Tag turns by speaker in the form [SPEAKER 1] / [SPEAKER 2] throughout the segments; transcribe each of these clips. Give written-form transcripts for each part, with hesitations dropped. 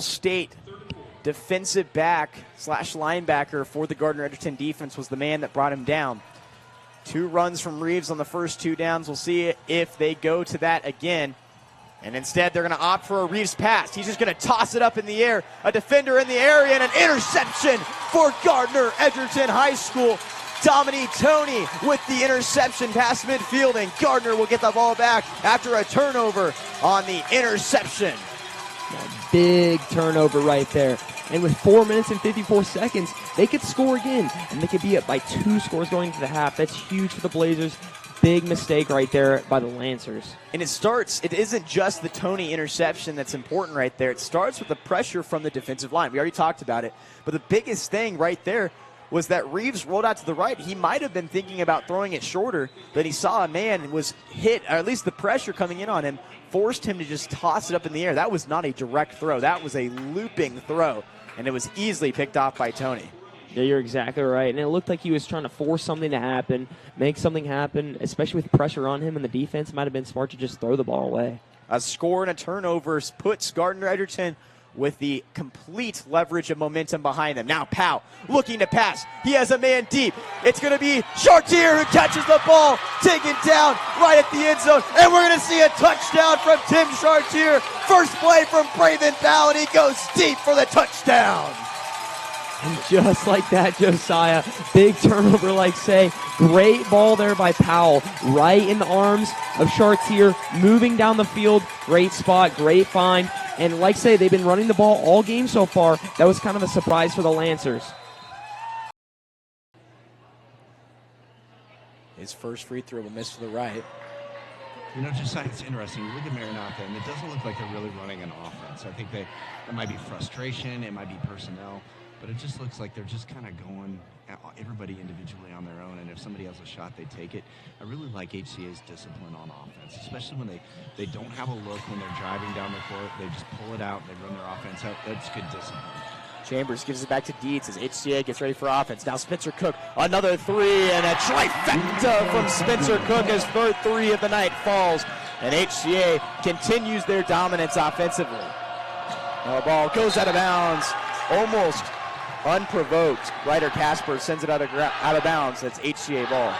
[SPEAKER 1] State defensive back / linebacker for the Gardner-Edgerton defense was the man that brought him down. 2 runs from Reeves on the first 2 downs. We'll see if they go to that again. And instead, they're going to opt for a Reeves pass. He's just going to toss it up in the air. A defender in the area and an interception for Gardner-Edgerton High School. Dominique Tony with the interception past midfield, and Gardner will get the ball back after a turnover on the interception.
[SPEAKER 2] Big turnover right there. And with 4 minutes and 54 seconds, they could score again, and they could be up by 2 scores going into the half. That's huge for the Blazers. Big mistake right there by the Lancers.
[SPEAKER 1] And it isn't just the Tony interception that's important right there. It starts with the pressure from the defensive line. We already talked about it. But the biggest thing right there was that Reeves rolled out to the right. He might have been thinking about throwing it shorter, but he saw a man and was hit, or at least the pressure coming in on him, forced him to just toss it up in the air. That was not a direct throw. That was a looping throw, and it was easily picked off by Tony.
[SPEAKER 2] Yeah, you're exactly right. And it looked like he was trying to force something to happen, make something happen, especially with pressure on him, and the defense might have been smart to just throw the ball away.
[SPEAKER 1] A score and a turnover puts Gardner-Edgerton with the complete leverage of momentum behind them. Now Powell looking to pass. He has a man deep. It's going to be Chartier who catches the ball, taken down right at the end zone. And we're going to see a touchdown from Tim Chartier. First play from Braven Powell, and he goes deep for the touchdown.
[SPEAKER 2] And just like that, Josiah, big turnover, great ball there by Powell, right in the arms of Chartier, moving down the field, great spot, great find, and they've been running the ball all game so far. That was kind of a surprise for the Lancers.
[SPEAKER 1] His first free throw will miss to the right.
[SPEAKER 3] You know, Josiah, it's interesting. You look at Maranatha, and it doesn't look like they're really running an offense. I think it might be frustration, it might be personnel, but it just looks like they're just kind of going everybody individually on their own, and if somebody has a shot, they take it. I really like HCA's discipline on offense, especially when they don't have a look when they're driving down the court. They just pull it out, they run their offense out. That's good discipline.
[SPEAKER 1] Chambers gives it back to Deeds as HCA gets ready for offense. Now Spencer Cook, another 3, and a trifecta from Spencer Cook. His third 3 of the night falls, and HCA continues their dominance offensively. Now the ball goes out of bounds, almost unprovoked. Ryder Casper sends it out of bounds. That's HCA ball.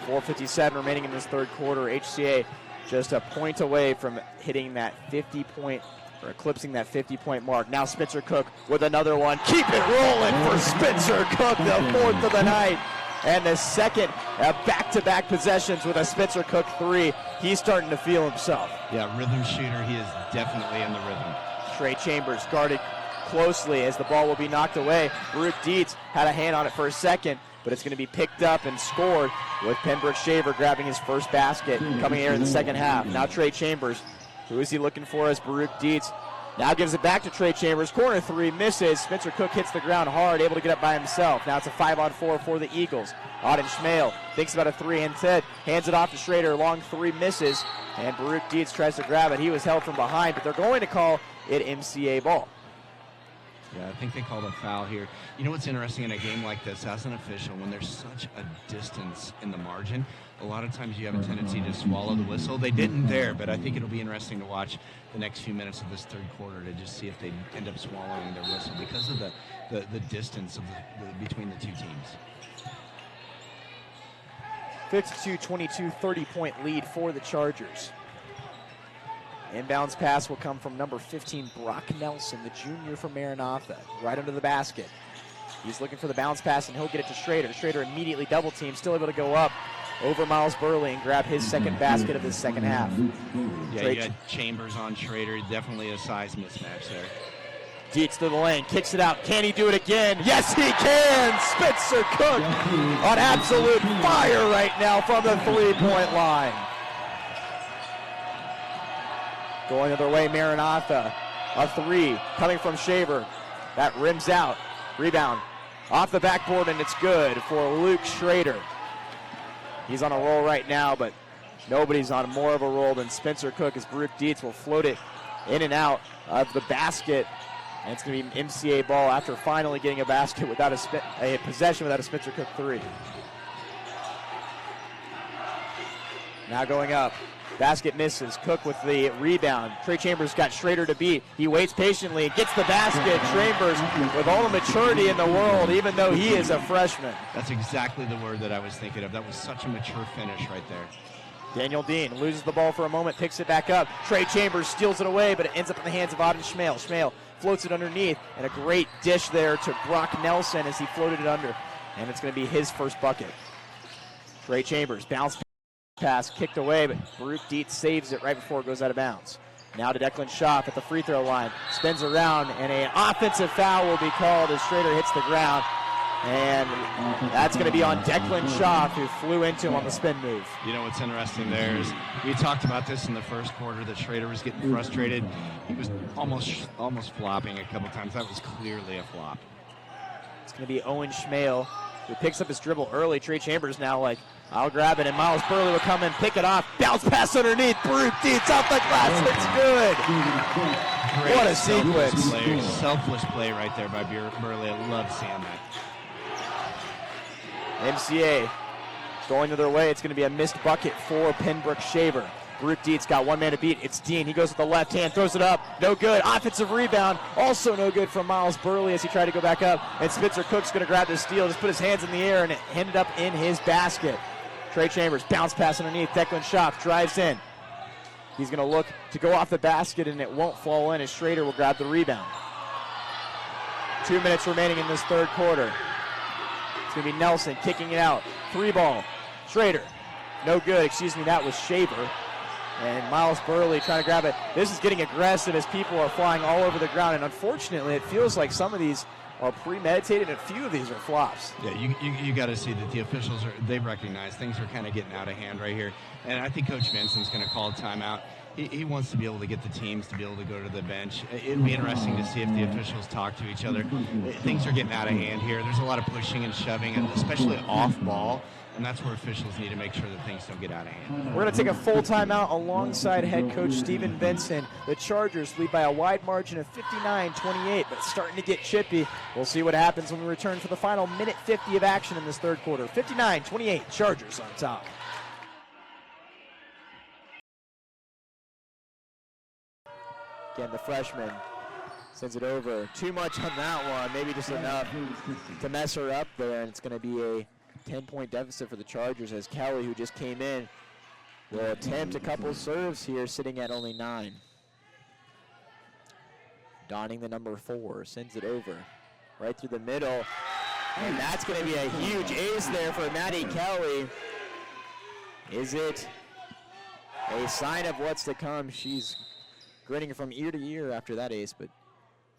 [SPEAKER 1] 4:57 remaining in this third quarter. HCA just a point away from hitting that 50-point or eclipsing that 50-point mark. Now Spencer Cook with another one. Keep it rolling for Spencer Cook, the 4th of the night. And the second back-to-back possessions with a Spencer Cook 3. He's starting to feel himself.
[SPEAKER 3] Yeah, rhythm shooter. He is definitely in the rhythm.
[SPEAKER 1] Trey Chambers guarded closely as the ball will be knocked away. Baruch Dietz had a hand on it for a second, but it's going to be picked up and scored with Pembroke Shaver grabbing his first basket coming here in the second half. Now Trey Chambers. Who is he looking for as Baruch Dietz now gives it back to Trey Chambers. Corner 3 misses. Spencer Cook hits the ground hard, able to get up by himself. Now it's a 5-on-4 for the Eagles. Auden Schmale thinks about a 3 instead, hands it off to Schrader. Long 3 misses, and Baruch Dietz tries to grab it. He was held from behind, but they're going to call it MCA ball.
[SPEAKER 3] Yeah, I think they called a foul here. You know what's interesting in a game like this, as an official, when there's such a distance in the margin, a lot of times you have a tendency to swallow the whistle. They didn't there, but I think it'll be interesting to watch the next few minutes of this third quarter to just see if they end up swallowing their whistle because of the distance of between the two teams.
[SPEAKER 1] 52-22, 30-point lead for the Chargers. Inbounds pass will come from number 15, Brock Nelson, the junior from Maranatha, right under the basket. He's looking for the bounce pass, and he'll get it to Schrader. Schrader immediately double team, still able to go up over Miles Buhrle and grab his second basket of the second half.
[SPEAKER 3] Yeah, you got Chambers on Schrader, definitely a size mismatch there.
[SPEAKER 1] Dietz to the lane, kicks it out. Can he do it again? Yes, he can! Spencer Cook on absolute fire right now from the three-point line. Going the other way, Maranatha. A 3 coming from Shaver. That rims out. Rebound off the backboard, and it's good for Luke Schrader. He's on a roll right now, but nobody's on more of a roll than Spencer Cook as Baruch Dietz will float it in and out of the basket. And it's going to be MCA ball after finally getting a basket without a possession without a Spencer Cook 3. Now going up. Basket misses. Cook with the rebound. Trey Chambers got Schrader to beat. He waits patiently and gets the basket. Chambers with all the maturity in the world, even though he is a freshman.
[SPEAKER 3] That's exactly the word that I was thinking of. That was such a mature finish right there.
[SPEAKER 1] Daniel Dean loses the ball for a moment, picks it back up. Trey Chambers steals it away, but it ends up in the hands of Auden Schmale. Schmale floats it underneath, and a great dish there to Brock Nelson as he floated it under. And it's going to be his first bucket. Trey Chambers, bounce pass, kicked away, but Baruch Dietz saves it right before it goes out of bounds. Now to Declan Schaaf at the free throw line. Spins around, and an offensive foul will be called as Schrader hits the ground. And that's going to be on Declan Schaaf, who flew into him on the spin move.
[SPEAKER 3] You know what's interesting there is we talked about this in the first quarter that Schrader was getting frustrated. He was almost flopping a couple times. That was clearly a flop.
[SPEAKER 1] It's going to be Owen Schmale, who picks up his dribble early. Trey Chambers now like, I'll grab it, and Miles Buhrle will come in, pick it off, bounce pass underneath, Baruch Dietz off the glass, it's good.
[SPEAKER 3] Great
[SPEAKER 1] What a sequence.
[SPEAKER 3] Selfless play right there by Buhrle. I love seeing that.
[SPEAKER 1] MCA going to their way. It's going to be a missed bucket for Pembroke Shaver. Baruch Dietz got one man to beat. It's Dean. He goes with the left hand, throws it up. No good. Offensive rebound. Also no good from Miles Buhrle as he tried to go back up. And Spencer Cook's going to grab the steal, just put his hands in the air, and it ended up in his basket. Trey Chambers, bounce pass underneath. Declan Schaaf drives in. He's going to look to go off the basket, and it won't fall in as Schrader will grab the rebound. 2 minutes remaining in this third quarter. It's going to be Nelson kicking it out. Three ball. Schrader. No good. Excuse me, that was Shaver. And Miles Buhrle trying to grab it. This is getting aggressive as people are flying all over the ground. And unfortunately, it feels like some of these are premeditated and a few of these are flops.
[SPEAKER 3] Yeah, you got to see that the officials they recognize things are kind of getting out of hand right here. And I think Coach Vincent's going to call a timeout. He wants to be able to get the teams to be able to go to the bench. It'll be interesting to see if the officials talk to each other. Things are getting out of hand here. There's a lot of pushing and shoving, especially off ball. And that's where officials need to make sure that things don't get out of hand.
[SPEAKER 1] We're going to take a full timeout alongside head coach Steven Benson. The Chargers lead by a wide margin of 59-28, but starting to get chippy. We'll see what happens when we return for the final minute 50 of action in this third quarter. 59-28, Chargers on top. Again, the freshman sends it over. Too much on that one, maybe just enough to mess her up there, and it's going to be a 10-point deficit for the Chargers as Kelly, who just came in, will attempt a couple serves here, sitting at only 9. Donning the number 4, sends it over right through the middle, and that's going to be a huge ace there for Maddie Kelly. Is it a sign of what's to come? She's grinning from ear to ear after that ace, but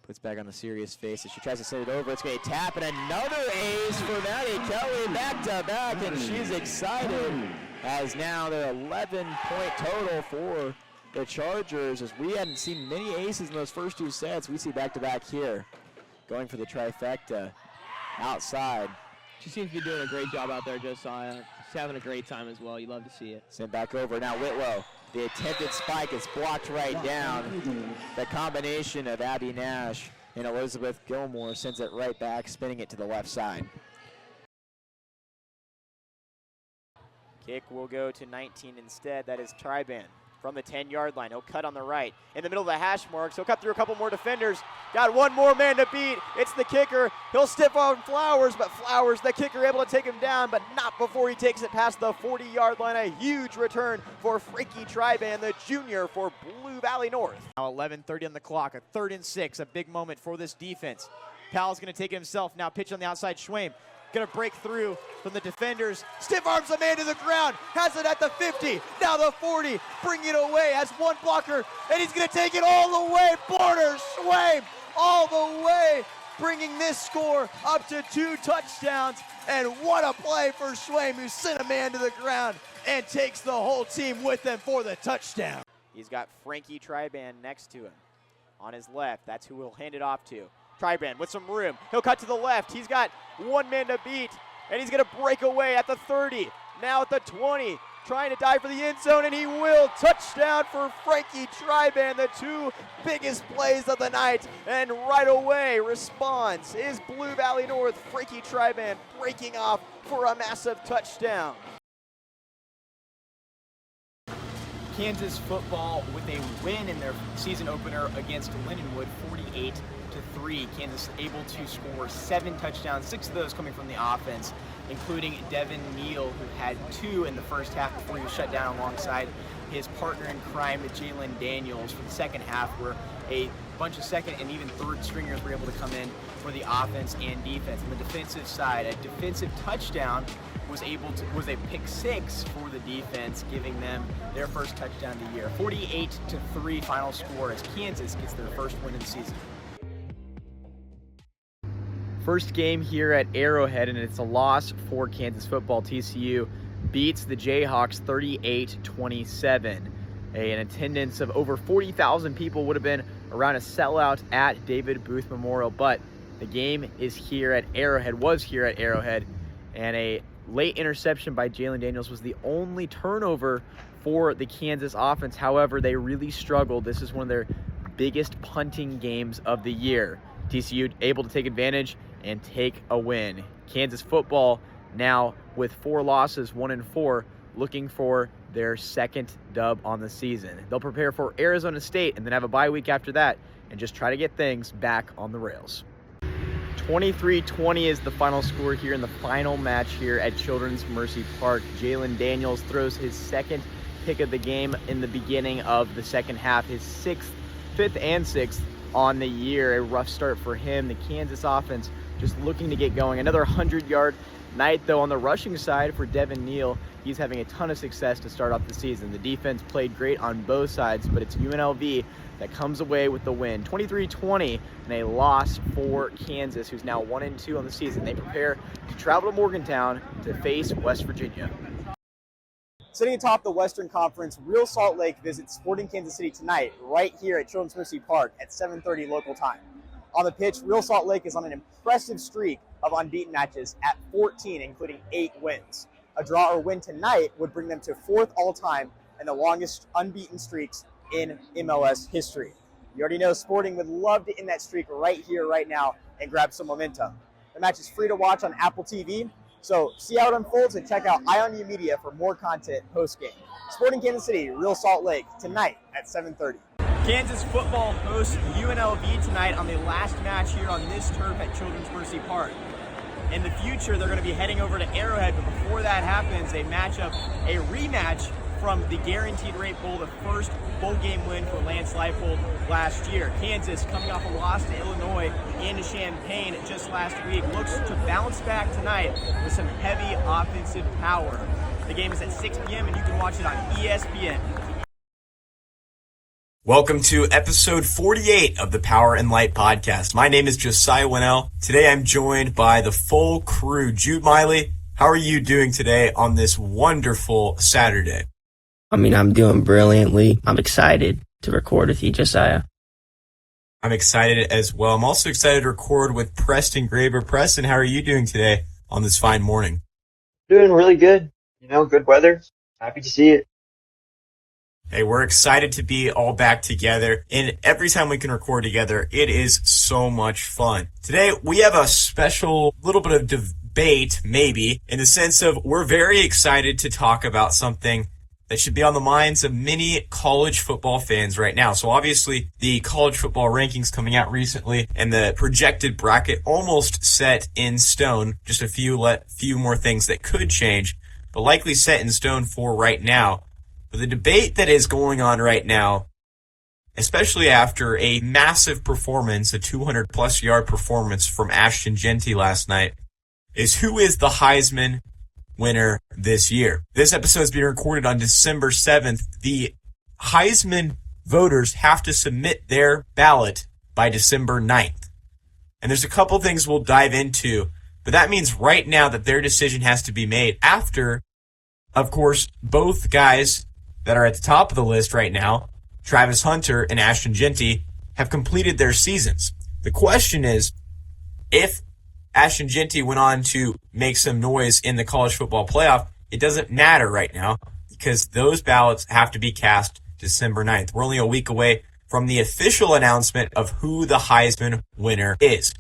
[SPEAKER 1] puts back on a serious face as she tries to send it over. It's going to tap, and another ace for Maddie Kelly, back to back, and she's excited as now they're 11-point total for the Chargers. As we hadn't seen many aces in those first two sets, we see back-to-back here, going for the trifecta outside.
[SPEAKER 2] She seems to be doing a great job out there, Josiah. She's having a great time as well. You love to see it.
[SPEAKER 1] Sent back over. Now Whitlow. The attempted spike is blocked right down. The combination of Abby Nash and Elizabeth Gilmore sends it right back, spinning it to the left side. Kick will go to 19 instead. That is Triban from the 10-yard line. He'll cut on the right. In the middle of the hash marks, he'll cut through a couple more defenders. Got one more man to beat. It's the kicker. He'll stiff on Flowers, but Flowers, the kicker, able to take him down, but not before he takes it past the 40-yard line. A huge return for Frankie Triban, the junior for Blue Valley North. Now 11:30 on the clock, a 3rd and 6, a big moment for this defense. Powell's going to take it himself. Now pitch on the outside, Schwame. Going to break through from the defenders. Stiff arms a man to the ground. Has it at the 50. Now the 40. Bring it away. Has one blocker. And he's going to take it all the way. Border Schwame all the way. Bringing this score up to 2 touchdowns. And what a play for Schwame, who sent a man to the ground and takes the whole team with him for the touchdown. He's got Frankie Triban next to him. On his left, that's who he'll hand it off to. Triban with some room. He'll cut to the left. He's got one man to beat, and he's going to break away at the 30. Now at the 20, trying to dive for the end zone, and he will. Touchdown for Frankie Triban, the 2 biggest plays of the night. And right away responds is Blue Valley North. Frankie Triban breaking off for a massive touchdown.
[SPEAKER 4] Kansas football with a win in their season opener against Lindenwood, 48-3. Kansas able to score 7 touchdowns, 6 of those coming from the offense, including Devin Neal, who had 2 in the first half before he was shut down alongside his partner in crime, Jalen Daniels, for the second half, where a bunch of second and even third stringers were able to come in for the offense and defense. On the defensive side, a defensive touchdown was a pick 6 for the defense, giving them their first touchdown of the year. 48-3 final score as Kansas gets their first win of the season.
[SPEAKER 1] First game here at Arrowhead, and it's a loss for Kansas football. TCU beats the Jayhawks 38-27. An attendance of over 40,000 people would have been around a sellout at David Booth Memorial, but the game was here at Arrowhead, and a late interception by Jalen Daniels was the only turnover for the Kansas offense. However, they really struggled. This is one of their biggest punting games of the year. TCU able to take advantage and take a win. Kansas football now with 4 losses, 1-4, looking for their second dub on the season. They'll prepare for Arizona State and then have a bye week after that and just try to get things back on the rails. 23-20 is the final score here in the final match here at Children's Mercy Park. Jalen Daniels throws his second pick of the game in the beginning of the second half, his 5th and 6th on the year. A rough start for him. The Kansas offense just looking to get going. Another 100-yard night, though, on the rushing side for Devin Neal. He's having a ton of success to start off the season. The defense played great on both sides, but it's UNLV that comes away with the win. 23-20 and a loss for Kansas, who's now 1-2 on the season. They prepare to travel to Morgantown to face West Virginia.
[SPEAKER 5] Sitting atop the Western Conference, Real Salt Lake visits Sporting Kansas City tonight, right here at Children's Mercy Park at 7:30 local time. On the pitch, Real Salt Lake is on an impressive streak of unbeaten matches at 14, including 8 wins. A draw or win tonight would bring them to 4th all-time and the longest unbeaten streaks in MLS history. You already know Sporting would love to end that streak right here, right now, and grab some momentum. The match is free to watch on Apple TV, so see how it unfolds and check out IONU Media for more content post-game. Sporting Kansas City, Real Salt Lake, tonight at 7:30.
[SPEAKER 4] Kansas football hosts UNLV tonight on the last match here on this turf at Children's Mercy Park. In the future, they're going to be heading over to Arrowhead, but before that happens, they match up a rematch from the Guaranteed Rate Bowl, the first bowl game win for Lance Leipold last year. Kansas, coming off a loss to Illinois and to Champaign just last week, looks to bounce back tonight with some heavy offensive power. The game is at 6 p.m. and you can watch it on ESPN.
[SPEAKER 6] Welcome to episode 48 of the Power and Light podcast. My name is Josiah Wonnell. Today I'm joined by the full crew. Jude, Meili, how are you doing today on this wonderful Saturday?
[SPEAKER 7] I'm doing brilliantly. I'm excited to record with you, Josiah.
[SPEAKER 6] I'm excited as well. I'm also excited to record with Preston Graber. Preston, how are you doing today on this fine morning?
[SPEAKER 8] Doing really good. Good weather. Happy to see it.
[SPEAKER 6] Hey, we're excited to be all back together, and every time we can record together, it is so much fun. Today, we have a special little bit of debate, maybe, in the sense of we're very excited to talk about something that should be on the minds of many college football fans right now. So obviously, the college football rankings coming out recently, and the projected bracket almost set in stone. Just a few more things that could change, but likely set in stone for right now. But the debate that is going on right now, especially after a massive performance, a 200-plus yard performance from Ashton Jeanty last night, is who is the Heisman winner this year. This episode is being recorded on December 7th. The Heisman voters have to submit their ballot by December 9th. And there's a couple things we'll dive into, but that means right now that their decision has to be made after, of course, both guys that are at the top of the list right now, Travis Hunter and Ashton Jeanty, have completed their seasons. The question is, if Ashton Jeanty went on to make some noise in the college football playoff, it doesn't matter right now because those ballots have to be cast December 9th. We're only a week away from the official announcement of who the Heisman winner is.